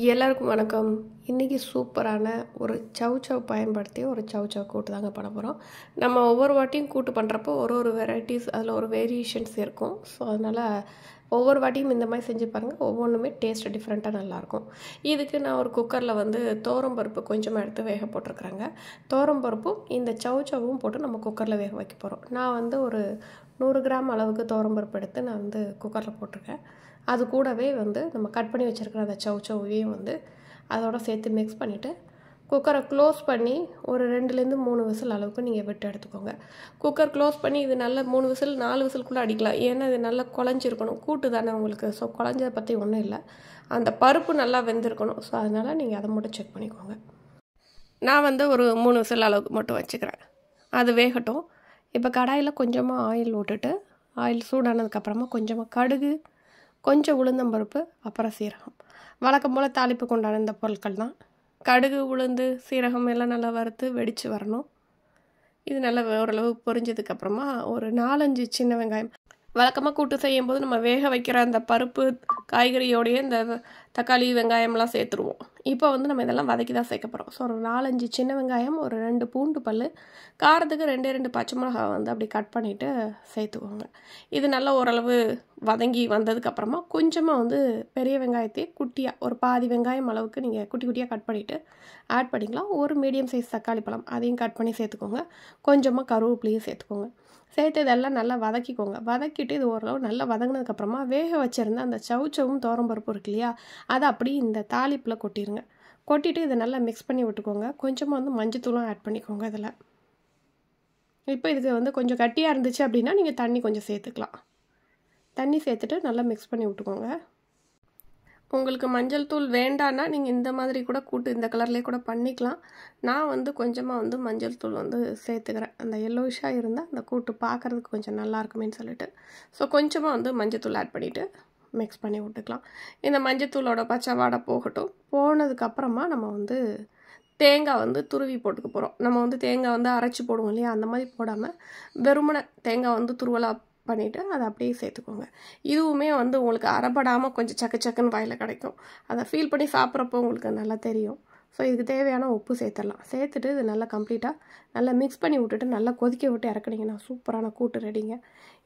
எல்லாருக்கும் வணக்கம். இன்றைக்கி சூப்பரான ஒரு சவ் பயன்படுத்தி ஒரு சவ் கூட்டு தாங்க பண்ண போகிறோம். நம்ம ஒவ்வொரு வாட்டியும் கூட்டு பண்ணுறப்போ ஒரு வெரைட்டிஸ் அதில் ஒரு வேரியேஷன்ஸ் இருக்கும். ஸோ அதனால் ஒவ்வொரு வாட்டியும் இந்த மாதிரி செஞ்சு பாருங்கள். ஒவ்வொன்றுமே டேஸ்ட் டிஃப்ரெண்ட்டாக நல்லாயிருக்கும். இதுக்கு நான் ஒரு குக்கரில் பருப்பு கொஞ்சமாக எடுத்து வேக போட்டிருக்குறேங்க. பருப்பும் இந்த சவ்வும் போட்டு நம்ம குக்கரில் வேக வைக்க போகிறோம். நான் ஒரு 100 கிராம் அளவுக்கு பருப்பு எடுத்து நான் குக்கரில் போட்டிருக்கேன். அது கூடவே நம்ம கட் பண்ணி வச்சுருக்கிற அந்த சவ்வையும் அதோட சேர்த்து மிக்ஸ் பண்ணிவிட்டு குக்கரை க்ளோஸ் பண்ணி ஒரு 2லேருந்து 3 விசில் அளவுக்கு நீங்கள் விட்டு எடுத்துக்கோங்க. குக்கர் க்ளோஸ் பண்ணி இது நல்ல 3 விசில் 4 விசில்குள்ளே அடிக்கலாம். ஏன்னா இது நல்லா குழஞ்சிருக்கணும். கூட்டு தானே உங்களுக்கு. ஸோ குழஞ்சதை பற்றி ஒன்றும் இல்லை, அந்த பருப்பு நல்லா வெந்திருக்கணும். ஸோ அதனால் நீங்கள் அதை மட்டும் செக் பண்ணிக்கோங்க. நான் ஒரு 3 விசில் அளவுக்கு மட்டும் வச்சுக்கிறேன். அது வேகட்டும். இப்போ கடாயில் கொஞ்சமாக ஆயில் விட்டுட்டு ஆயில் சூடானதுக்கப்புறமா கொஞ்சமாக கடுகு, கொஞ்சம் உளுந்தம்பருப்பு, அப்புறம் சீரகம். வழக்கம் போல் தாளிப்புக்கு உண்டான இந்த பொருட்கள் தான். கடுகு, உளுந்து, சீரகம் எல்லாம் நல்லா வறுத்து வெடித்து வரணும். இது நல்லா ஓரளவு பொரிஞ்சதுக்கப்புறமா ஒரு 4-5 சின்ன வெங்காயம். வழக்கமாக கூட்டு செய்யும்போது நம்ம வேக வைக்கிற அந்த பருப்பு காய்கறியோடைய இந்த தக்காளி வெங்காயம்லாம் சேர்த்துருவோம். இப்போ நம்ம இதெல்லாம் வதக்கி தான் சேர்க்க போகிறோம். ஸோ ஒரு 4-5 சின்ன வெங்காயம், ஒரு 2 பூண்டு பல், காரத்துக்கு 2 பச்சை மிளகா அப்படி கட் பண்ணிவிட்டு சேர்த்துக்கோங்க. இது நல்லா ஓரளவு வதங்கி வந்ததுக்கப்புறமா கொஞ்சமாக பெரிய வெங்காயத்தையே குட்டியாக ஒரு பாதி வெங்காயம் அளவுக்கு நீங்கள் குட்டி குட்டியாக கட் பண்ணிவிட்டு ஆட் பண்ணிக்கலாம். ஒரு மீடியம் சைஸ் தக்காளி பழம் அதையும் கட் பண்ணி சேர்த்துக்கோங்க. கொஞ்சமாக கருவேப்பிலையும் சேர்த்துக்கோங்க. சேர்த்து இதெல்லாம் நல்லா வதக்கிக்கோங்க. வதக்கிட்டு இது ஓரளவு நல்லா வதங்கினதுக்கப்புறமா வேக வச்சுருந்த அந்த சவ்வும் பருப்பு இருக்கு இல்லையா, அதை அப்படியே இந்த தாளிப்பில் கொட்டிடுங்க. கொட்டிட்டு இதை நல்லா மிக்ஸ் பண்ணி விட்டுக்கோங்க. கொஞ்சமாக மஞ்சத்தூளும் ஆட் பண்ணிக்கோங்க இதில். இப்போ இதுக்கு கொஞ்சம் கட்டியாக இருந்துச்சு அப்படின்னா நீங்கள் தண்ணி கொஞ்சம் சேர்த்துக்கலாம். தண்ணி சேர்த்துட்டு நல்லா மிக்ஸ் பண்ணி விட்டுக்கோங்க. உங்களுக்கு மஞ்சள் தூள் வேண்டான்னா நீங்கள் இந்த மாதிரி கூட கூட்டு இந்த கலர்லேயே கூட பண்ணிக்கலாம். நான் கொஞ்சமாக மஞ்சள் தூள் சேர்த்துக்கிறேன். அந்த எல்லோயிஷாக இருந்தால் அந்த கூட்டு பார்க்குறதுக்கு கொஞ்சம் நல்லா இருக்குமேன்னு சொல்லிட்டு. ஸோ கொஞ்சமாக மஞ்சள் தூள் ஆட் பண்ணிவிட்டு மிக்ஸ் பண்ணி விட்டுக்கலாம். இந்த மஞ்சள் தூளோட பச்சை வாடை போகட்டும். போனதுக்கப்புறமா நம்ம தேங்காய் துருவி போட்டுக்க போகிறோம். நம்ம தேங்காய் அரைச்சி போடுவோம் இல்லையா, அந்த மாதிரி போடாமல் வெறுமனை தேங்காய் துருவலாக பண்ணிவிட்டு அதை அப்படியே சேர்த்துக்கோங்க. இதுவுமே உங்களுக்கு அரைப்படாமல் கொஞ்சம் சக்குன்னு வாயில் கிடைக்கும். அதை ஃபீல் பண்ணி சாப்பிட்றப்போ உங்களுக்கு நல்லா தெரியும். ஸோ இதுக்கு தேவையான உப்பு சேர்த்துடலாம். சேர்த்துட்டு இது நல்லா கம்ப்ளீட்டாக நல்லா மிக்ஸ் பண்ணி விட்டுட்டு நல்லா கொதிக்க விட்டு இறக்குனீங்கன்னா சூப்பரான கூட்டு ரெடிங்க.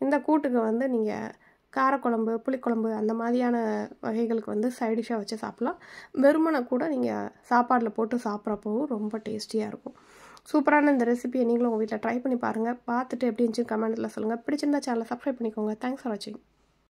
இந்த கூட்டுக்கு நீங்கள் காரக்குழம்பு, புளிக்குழம்பு அந்த மாதிரியான வகைகளுக்கு சைடிஷாக வச்சு சாப்பிட்லாம். வெறுமனை கூட நீங்கள் சாப்பாடில் போட்டு சாப்பிட்றப்பவும் ரொம்ப டேஸ்டியாக இருக்கும். சூப்பரான இந்த ரெசிபியை நீங்களும் உங்கள் வீட்டில் ட்ரை பண்ணி பாருங்கள். பார்த்துட்டு எப்படி இருந்துச்சு கமெண்ட்டில் சொல்லுங்கள். பிடிச்சிருந்தா சேனலை சப்ஸ்கிரைப் பண்ணிக்கோங்க. தேங்க்ஸ் ஃபார் வாட்சிங்.